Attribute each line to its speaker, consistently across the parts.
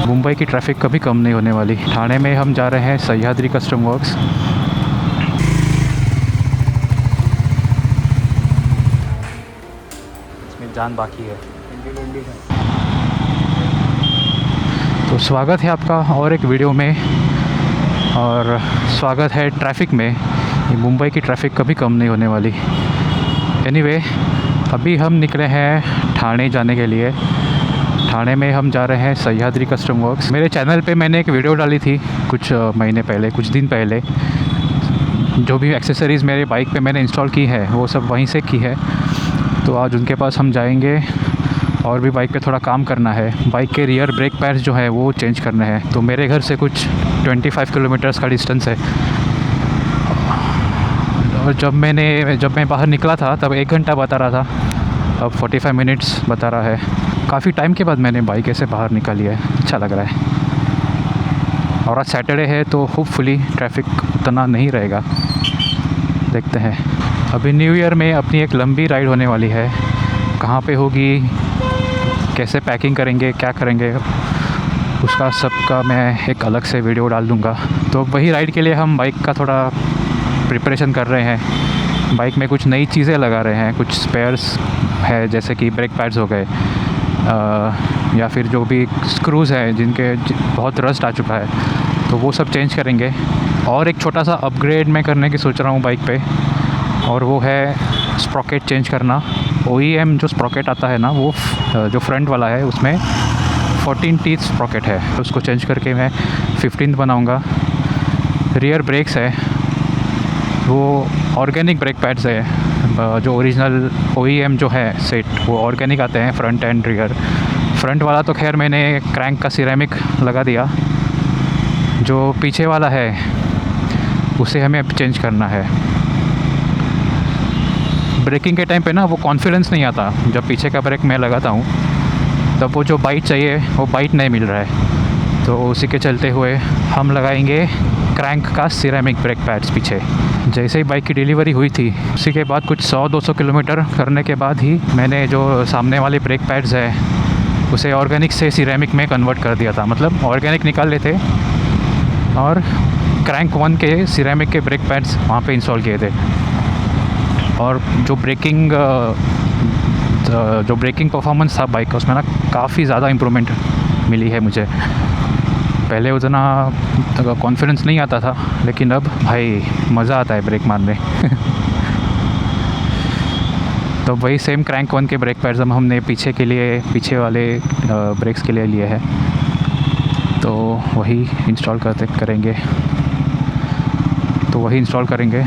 Speaker 1: मुंबई की ट्रैफिक कभी कम नहीं होने वाली। ठाणे में हम जा रहे हैं सह्याद्री कस्टम वर्क्स। इसमें जान बाकी है। तो स्वागत है आपका और एक वीडियो में, और स्वागत है ट्रैफिक में। मुंबई की ट्रैफिक कभी कम नहीं होने वाली। एनीवे, अभी हम निकले हैं ठाणे जाने के लिए। ठाणे में हम जा रहे हैं सह्याद्री कस्टम वर्क्स। मेरे चैनल पे मैंने एक वीडियो डाली थी कुछ महीने पहले, कुछ दिन पहले। जो भी एक्सेसरीज़ मेरे बाइक पे मैंने इंस्टॉल की है वो सब वहीं से की है। तो आज उनके पास हम जाएंगे और भी बाइक पे थोड़ा काम करना है। बाइक के रियर ब्रेक पैड्स जो है वो चेंज करने हैं। तो मेरे घर से कुछ 25 किलोमीटर्स का डिस्टेंस है। और जब मैं बाहर निकला था तब 1 घंटा बता रहा था, अब 45 मिनट्स बता रहा है। काफ़ी टाइम के बाद मैंने बाइक ऐसे बाहर निकाली है, अच्छा लग रहा है। और आज सैटरडे है तो होपफुली ट्रैफिक उतना नहीं रहेगा, देखते हैं। अभी न्यू ईयर में अपनी एक लंबी राइड होने वाली है। कहाँ पे होगी, कैसे पैकिंग करेंगे, क्या करेंगे, उसका सबका मैं एक अलग से वीडियो डाल दूँगा। तो वही राइड के लिए हम बाइक का थोड़ा प्रिपरेशन कर रहे हैं। बाइक में कुछ नई चीज़ें लगा रहे हैं, कुछ स्पेयर्स है जैसे कि ब्रेक पैड्स हो गए, या फिर जो भी स्क्रूज़ हैं जिनके बहुत रस्ट आ चुका है तो वो सब चेंज करेंगे। और एक छोटा सा अपग्रेड मैं करने की सोच रहा हूँ बाइक पे, और वो है स्प्रॉकेट चेंज करना। OEM जो स्प्रॉकेट आता है ना, वो जो फ्रंट वाला है उसमें 14 टीथ स्प्रॉकेट है, तो उसको चेंज करके मैं 15 बनाऊँगा। रियर ब्रेक्स है वो ऑर्गेनिक ब्रेक पैड्स है। जो ओरिजिनल OEM जो है सेट वो ऑर्गेनिक आते हैं, फ्रंट एंड रियर। फ्रंट वाला तो खैर मैंने क्रैंक का सिरेमिक लगा दिया, जो पीछे वाला है उसे हमें चेंज करना है। ब्रेकिंग के टाइम पे ना वो कॉन्फिडेंस नहीं आता, जब पीछे का ब्रेक मैं लगाता हूँ तब वो जो बाइट चाहिए वो बाइट नहीं मिल रहा है। तो उसी के चलते हुए हम लगाएंगे क्रैंक का सिरेमिक ब्रेक पैड्स पीछे। जैसे ही बाइक की डिलीवरी हुई थी उसी के बाद कुछ 100-200 किलोमीटर करने के बाद ही मैंने जो सामने वाले ब्रेक पैड्स है उसे ऑर्गेनिक से सिरेमिक में कन्वर्ट कर दिया था। मतलब ऑर्गेनिक निकाल लेते और क्रैंक 1 के सिरेमिक के ब्रेक पैड्स वहाँ पे इंस्टॉल किए थे। और जो ब्रेकिंग परफॉर्मेंस था बाइक का, उसमें ना काफ़ी ज़्यादा इम्प्रूवमेंट मिली है मुझे। पहले उतना कॉन्फिडेंस नहीं आता था, लेकिन अब भाई मज़ा आता है ब्रेक मारने। तो वही सेम क्रैंक 1 के ब्रेक पैड्स हमने पीछे वाले ब्रेक्स के लिए लिए हैं, तो वही इंस्टॉल करेंगे।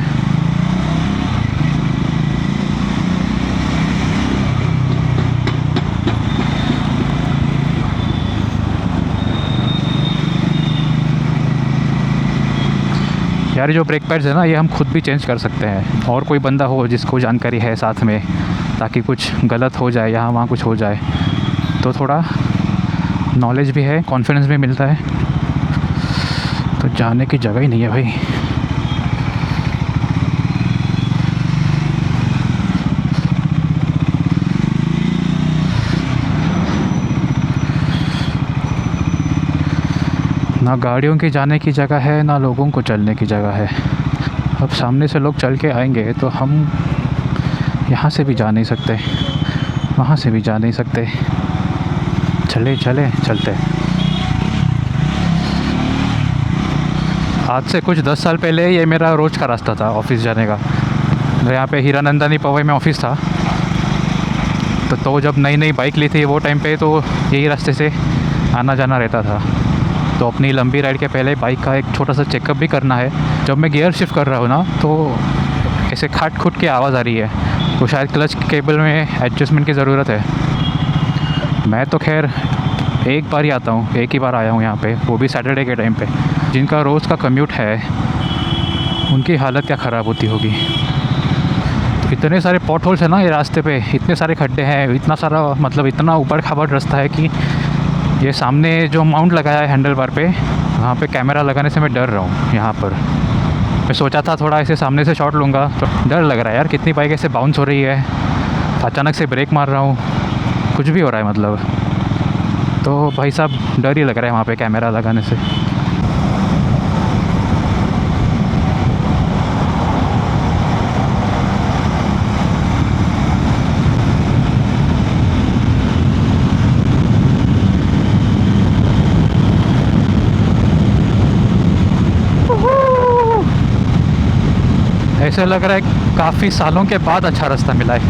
Speaker 1: यार जो ब्रेक पैड्स है ना, ये हम खुद भी चेंज कर सकते हैं, और कोई बंदा हो जिसको जानकारी है साथ में, ताकि कुछ गलत हो जाए, यहाँ वहाँ कुछ हो जाए तो थोड़ा नॉलेज भी है, कॉन्फिडेंस भी मिलता है। तो जाने की जगह ही नहीं है भाई। ना गाड़ियों की जाने की जगह है, ना लोगों को चलने की जगह है। अब सामने से लोग चल के आएंगे तो हम यहाँ से भी जा नहीं सकते, वहाँ से भी जा नहीं सकते। चलते। आज से कुछ 10 साल पहले ये मेरा रोज़ का रास्ता था ऑफिस जाने का। यहाँ पे हीरानंदानी पवई में ऑफिस था, तो जब नई बाइक ली थी वो टाइम पे तो यही रास्ते से आना जाना रहता था। तो अपनी लंबी राइड के पहले बाइक का एक छोटा सा चेकअप भी करना है। जब मैं गियर शिफ्ट कर रहा हूँ ना, तो ऐसे खाट खुट की आवाज़ आ रही है, तो शायद क्लच केबल में एडजस्टमेंट की ज़रूरत है। मैं तो खैर एक बार ही आता हूँ, एक ही बार आया हूँ यहाँ पे, वो भी सैटरडे के टाइम पे। जिनका रोज़ का कम्यूट है उनकी हालत क्या ख़राब होती होगी। तो इतने सारे पॉट होल्स हैं ना ये रास्ते पे, इतने सारे खड्डे हैं, इतना सारा मतलब इतना ऊबड़ खाबड़ रास्ता है कि ये सामने जो माउंट लगाया है हैंडल बार पे, वहाँ पे कैमरा लगाने से मैं डर रहा हूँ। यहाँ पर मैं सोचा था थोड़ा ऐसे सामने से शॉट लूँगा, तो डर लग रहा है यार, कितनी बाइक ऐसे बाउंस हो रही है, अचानक से ब्रेक मार रहा हूँ, कुछ भी हो रहा है मतलब। तो भाई साहब डर ही लग रहा है वहाँ पे कैमरा लगाने से। ऐसे लग रहा है काफ़ी सालों के बाद अच्छा रास्ता मिला है।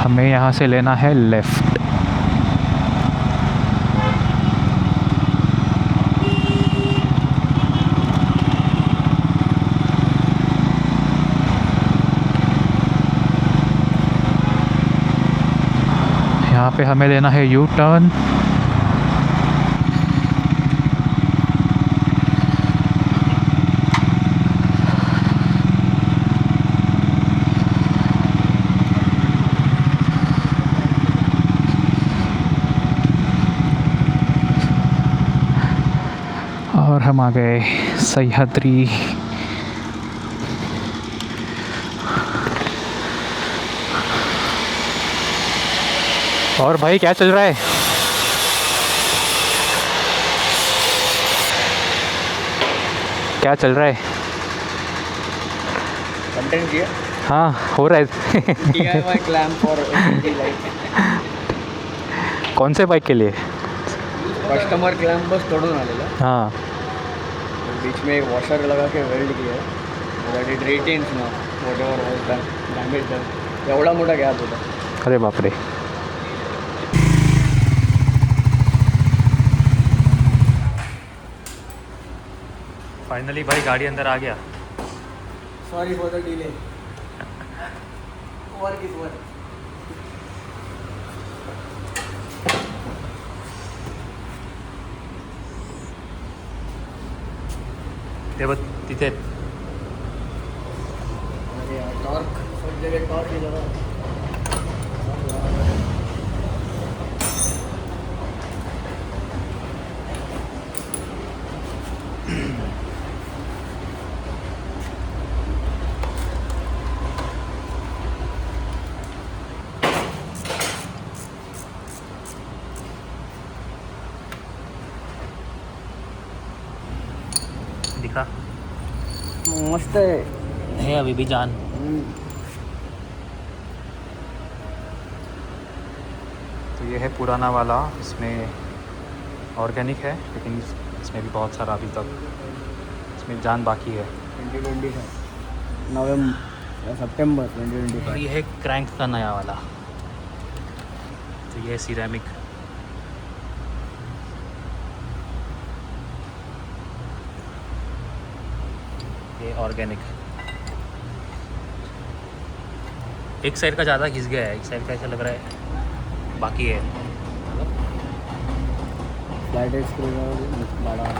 Speaker 1: हमें यहाँ से लेना है लेफ़्ट। यहाँ पे हमें लेना है यू टर्न। और हम आ गए सह्याद्री। और भाई क्या चल रहा है? क्या चल रहा है?
Speaker 2: कंटेंट किया।
Speaker 1: हाँ हो रहा है।
Speaker 2: DIY clamp for LED light।
Speaker 1: कौन से बाइक के लिए?
Speaker 2: कस्टमर क्लॅम्प बस तोडून आलेला,
Speaker 1: हाँ
Speaker 2: बीच में एक वॉशर लगा के वेल्ड किया है, that it retains now whatever was done damage done. एवढा मोठा गॅप होता।
Speaker 1: अरे बाप रे। फाइनली भाई गाड़ी अंदर आ गया।
Speaker 2: Sorry for the delay. Work is work.
Speaker 1: ते बघ तिथे
Speaker 2: अरे यार टॉर्क सब जगह टॉर्क ही लगा।
Speaker 1: दिखा
Speaker 2: मस्त है
Speaker 1: अभी भी जान। तो ये है पुराना वाला, इसमें ऑर्गेनिक है लेकिन इसमें भी बहुत सारा अभी तक इसमें जान बाकी है।
Speaker 2: 2025 नवंबर सितंबर 2025।
Speaker 1: और ये है क्रैंक का नया वाला। तो ये है सिरेमिक। ये ऑर्गेनिक। एक साइड का ज़्यादा घिस गया है, एक साइड का ऐसा लग रहा है बाकी है।
Speaker 2: फ्लैट स्क्रू बड़ा।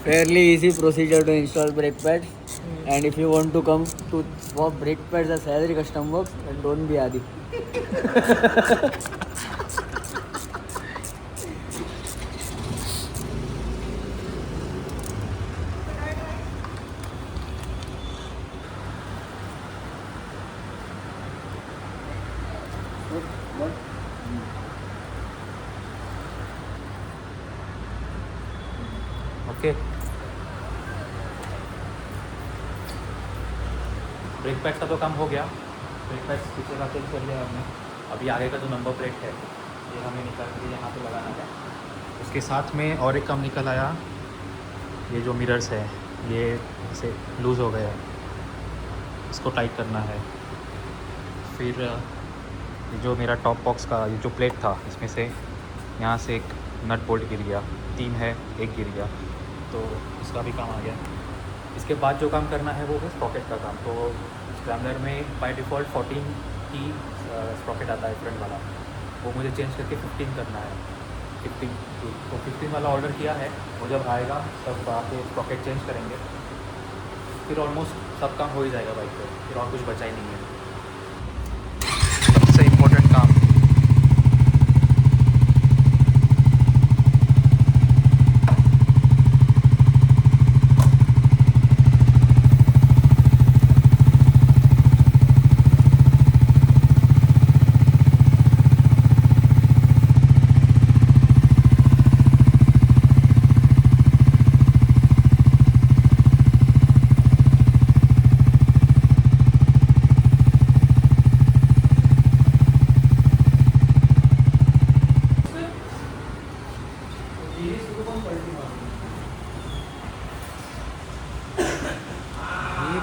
Speaker 2: Fairly easy procedure to install brake pads, and if you want to come to swap brake pads as Sahyadri Custom Works, then don't be Adi.
Speaker 1: Okay brake pads का तो काम हो गया, ब्रेक पैड्स पीछे का check कर लिया हमने। अभी आगे का जो नंबर प्लेट है ये हमें निकाल के यहाँ पे लगाना है। उसके साथ में और एक काम निकल आया, ये जो मिरर्स है ये इसे लूज़ हो गया है, इसको टाइट करना है। फिर ये जो मेरा टॉप बॉक्स का ये जो प्लेट था इसमें से यहाँ से एक नट बोल्ट गिर गया, 3 है, 1 गिर गया, तो इसका भी काम आ गया। इसके बाद जो काम करना है वो है स्प्रॉकेट का काम। तो स्क्रैम्बलर में बाय डिफ़ॉल्ट 14 की स्प्रॉकेट आता है फ्रंट वाला, वो मुझे चेंज करके 15 करना है, 15 की। तो 15 वाला ऑर्डर किया है, वो जब आएगा तब आके स्प्रॉकेट चेंज करेंगे, फिर ऑलमोस्ट सब काम हो ही जाएगा बाइक पे, फिर और कुछ बचा ही नहीं है। सबसे इम्पोर्टेंट काम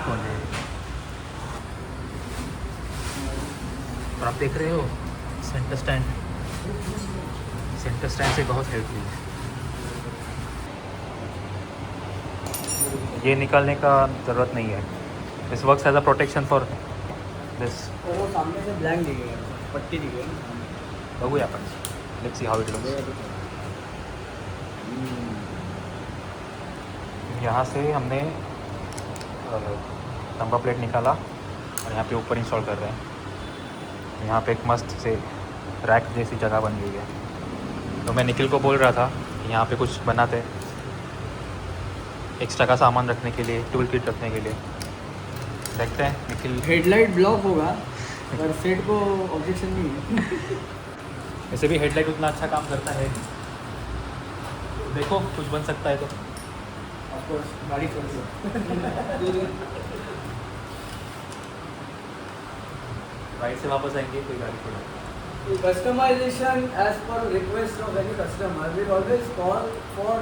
Speaker 1: कौन है? और आप देख रहे हो सेंटर स्टैंड, सेंटर स्टैंड से बहुत हेल्प ली है। ये निकालने का ज़रूरत नहीं है, this works as a protection for this.
Speaker 2: और वो सामने से ब्लैंक दिखेगा, पट्टी दिखेगी।
Speaker 1: बघूया आपण, let's see how it looks. यहाँ से हमने नंबर प्लेट निकाला और यहाँ पे ऊपर इंस्टॉल कर रहे हैं। यहाँ पे एक मस्त से रैक जैसी जगह बन गई है। तो मैं निखिल को बोल रहा था कि यहाँ पे कुछ बनाते एक्स्ट्रा का सामान रखने के लिए, टूल किट रखने के लिए। देखते हैं निखिल।
Speaker 2: हेडलाइट ब्लॉक होगा पर सेट को ऑब्जेक्शन नहीं है।
Speaker 1: वैसे भी हेडलाइट उतना अच्छा काम करता है, देखो कुछ बन सकता है तो।
Speaker 2: ऑफकोर्स गाड़ी चलती है।
Speaker 1: राइट से वापस आएंगे, कोई गाड़ी थोड़ा।
Speaker 2: Customization as per request of any customer will always call for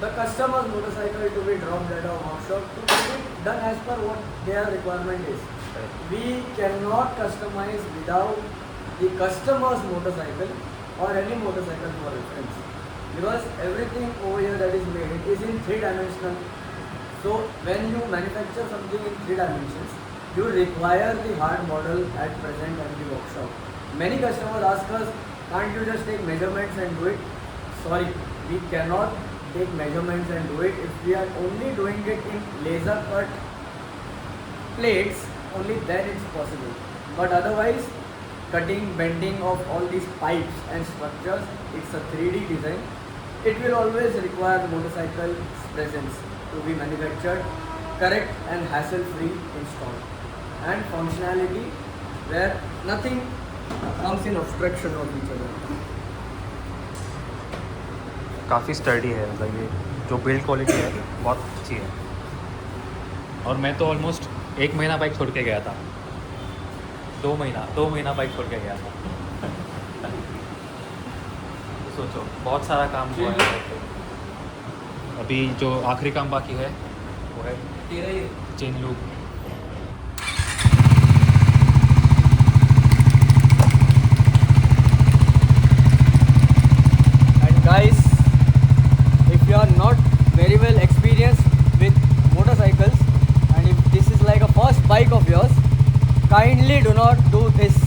Speaker 2: the customer's motorcycle to be dropped at our workshop to get it done as per what their requirement is. We cannot customize without the customer's motorcycle or any motorcycle for reference, because everything over here that is made, it is in 3-dimensional. So when you manufacture something in 3 dimensions, you require the hard model at present at the workshop. Many customers ask us, can't you just take measurements and do it? Sorry, we cannot take measurements and do it. If we are only doing it in laser cut plates, only then it's possible. But otherwise, cutting, bending of all these pipes and structures, it's a 3D design. It will always require motorcycle presence to be manufactured, correct and hassle-free installed, and functionality where nothing comes in obstruction of each other.
Speaker 1: काफ़ी sturdy है, मतलब ये जो build quality है बहुत अच्छी है। और मैं तो ऑलमोस्ट 1 महीना बाइक छोड़ के गया था, 2 महीना बाइक छोड़ के गया था। तो सोचो बहुत सारा काम हुआ है। अभी जो आखिरी काम बाकी है वो है chain loop.
Speaker 2: Guys, if you are not very well experienced with motorcycles and if this is like a first bike of yours, kindly do not do this.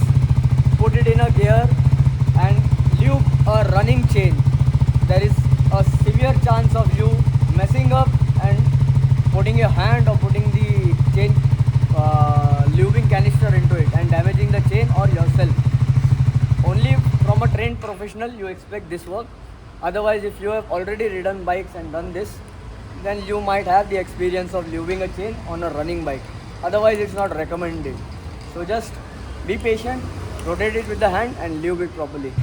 Speaker 2: Put it in a gear and lube a running chain. There is a severe chance of you messing up and putting your hand or putting the chain lubing canister into it and damaging the chain or yourself. Only from a trained professional you expect this work. Otherwise, if you have already ridden bikes and done this, then you might have the experience of lubing a chain on a running bike. Otherwise, it's not recommended. So just be patient, rotate it with the hand and lube it properly.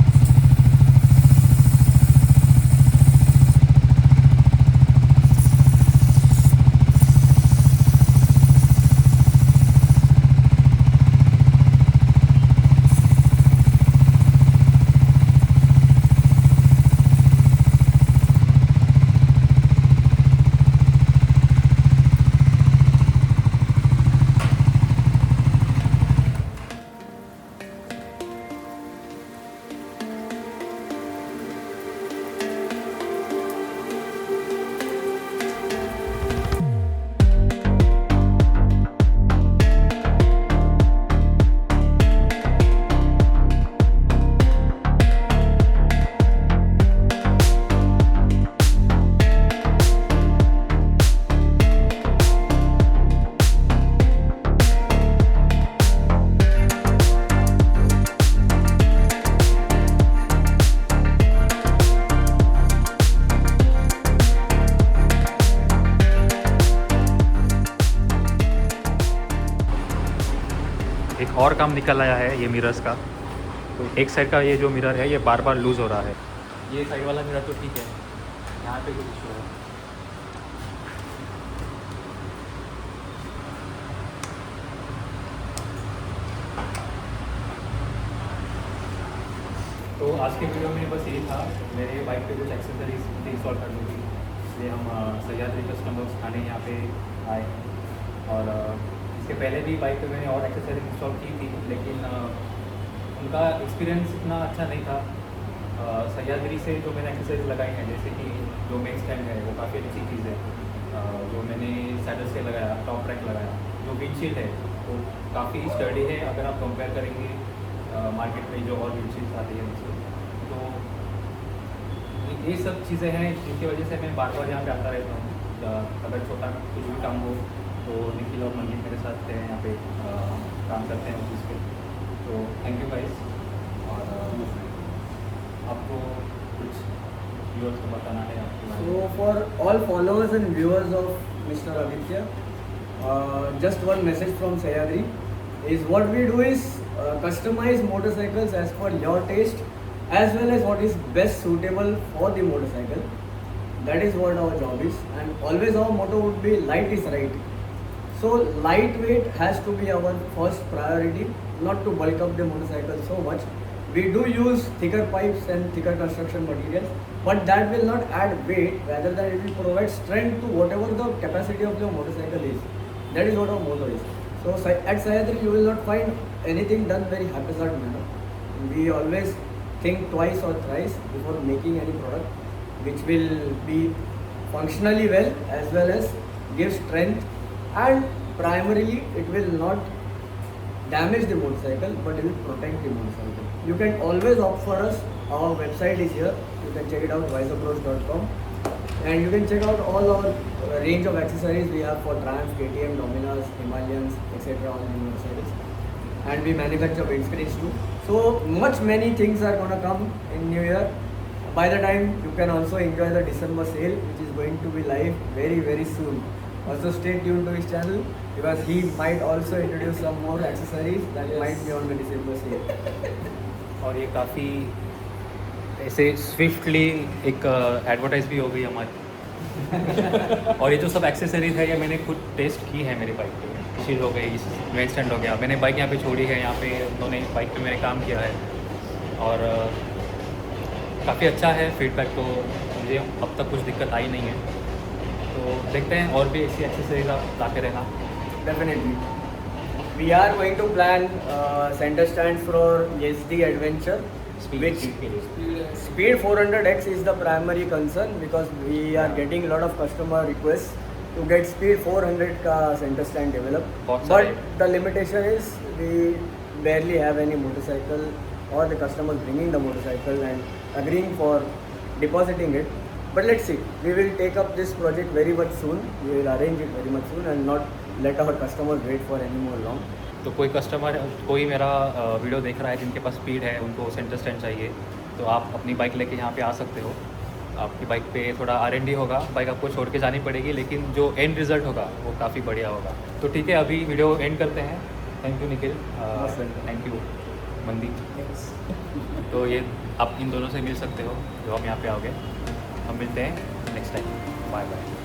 Speaker 1: और काम निकल आया है ये mirrors का। तो एक side का ये जो मिरर है ये बार बार लूज़ हो रहा है। ये साइड वाला मिरर तो ठीक है, यहाँ पे कुछ इशू है। तो आज के वीडियो में बस यही था, मेरे बाइक पे कुछ एक्सेसरीज इंस्टॉल करनी थी, इसलिए हम सह्याद्री कस्टमर्स खाने यहाँ पे आए। और इसके पहले भी बाइक पे मैंने और एक्सेसरीज इंस्टॉल की थी, लेकिन उनका एक्सपीरियंस इतना अच्छा नहीं था। सह्याद्री से जो मैंने एक्सेसरीज लगाई हैं, जैसे कि जो मेन स्टैंड है वो काफ़ी अच्छी चीज़ है। जो मैंने सैडल से लगाया, टॉप रैक लगाया, जो विंडशील्ड है वो काफ़ी स्टडी है अगर आप कंपेयर करेंगे मार्केट में जो और विंडशील्ड आती है उनसे। तो ये सब चीज़ें हैं जिनकी वजह से मैं बार बार यहाँ पे आता रहता हूँ। अगर छोटा कुछ भी काम हो तो निखिल और मंजिल मेरे साथ हैं यहाँ पे, काम करते हैं ऑफिस पे। तो थैंक यू गाइस। और आपको कुछ व्यूअर्स को बताना है आपके बारे में?
Speaker 2: So for all followers and viewers of Mr. Aditya, just one message from Sahyadri is what we do is customize motorcycles as per your taste as well as what is best suitable for the motorcycle. That is what our job is, and always our motto would be light is right. So lightweight has to be our first priority, not to bulk up the motorcycle so much. We do use thicker pipes and thicker construction materials, but that will not add weight, rather than it will provide strength to whatever the capacity of your motorcycle is. That is what our motto is. So at Sahyadri you will not find anything done very haphazard manner. We always think twice or thrice before making any product which will be functionally well as well as give strength, and primarily it will not damage the motorcycle but it will protect the motorcycle. You can always opt for us. Our website is here. You can check it out, wiseapproach.com, and you can check out all our range of accessories we have for Triumph, KTM, Dominas, Himalayans, etc. on the motorcycles. And we manufacture windscreens too. So many things are gonna come in New Year. By the time you can also enjoy the December sale, which is going to be live very soon. Also stay tuned to his channel because he might also introduce some more accessories that might be on the December sale.
Speaker 1: और ये काफ़ी ऐसे swiftly एक advertise भी हो गई हमारी। और ये जो सब एक्सेसरीज है ये मैंने खुद टेस्ट की है मेरी बाइक पे। शील्ड हो गई, मेन स्टैंड हो गया, मैंने बाइक यहाँ पे छोड़ी है, यहाँ पे उन्होंने बाइक पे मैंने काम किया है और काफ़ी अच्छा है फीडबैक। तो मुझे अब तक कुछ दिक्कत आई नहीं है। तो देखते हैं और भी ऐसी एक्सेसरीज आप लाते रहना।
Speaker 2: Definitely. We are going to plan center stands for SD Adventure, which Speed 400X is the primary concern because we are getting a lot of customer requests to get Speed 400 ka center stand developed. But the limitation is we barely have any motorcycle or the customers bringing the motorcycle and agreeing for depositing it. But let's see, we will take up this project very much soon. We will arrange it very much soon and not let our customers wait for any more long.
Speaker 1: तो कोई customer, कोई मेरा video देख रहा है जिनके पास speed है, उनको सेंटर स्टैंड चाहिए, तो आप अपनी बाइक लेके यहाँ पे आ सकते हो। आपकी बाइक पे थोड़ा R&D होगा, बाइक आपको छोड़ के जानी पड़ेगी, लेकिन जो एंड रिज़ल्ट होगा वो काफ़ी बढ़िया होगा। तो ठीक है, अभी वीडियो एंड करते हैं। Thank you Nikhil, thank you मंदी। तो ये आप इन दोनों से मिल सकते हो जो हम यहाँ पे आओगे। हम मिलते हैं नेक्स्ट टाइम। Bye bye.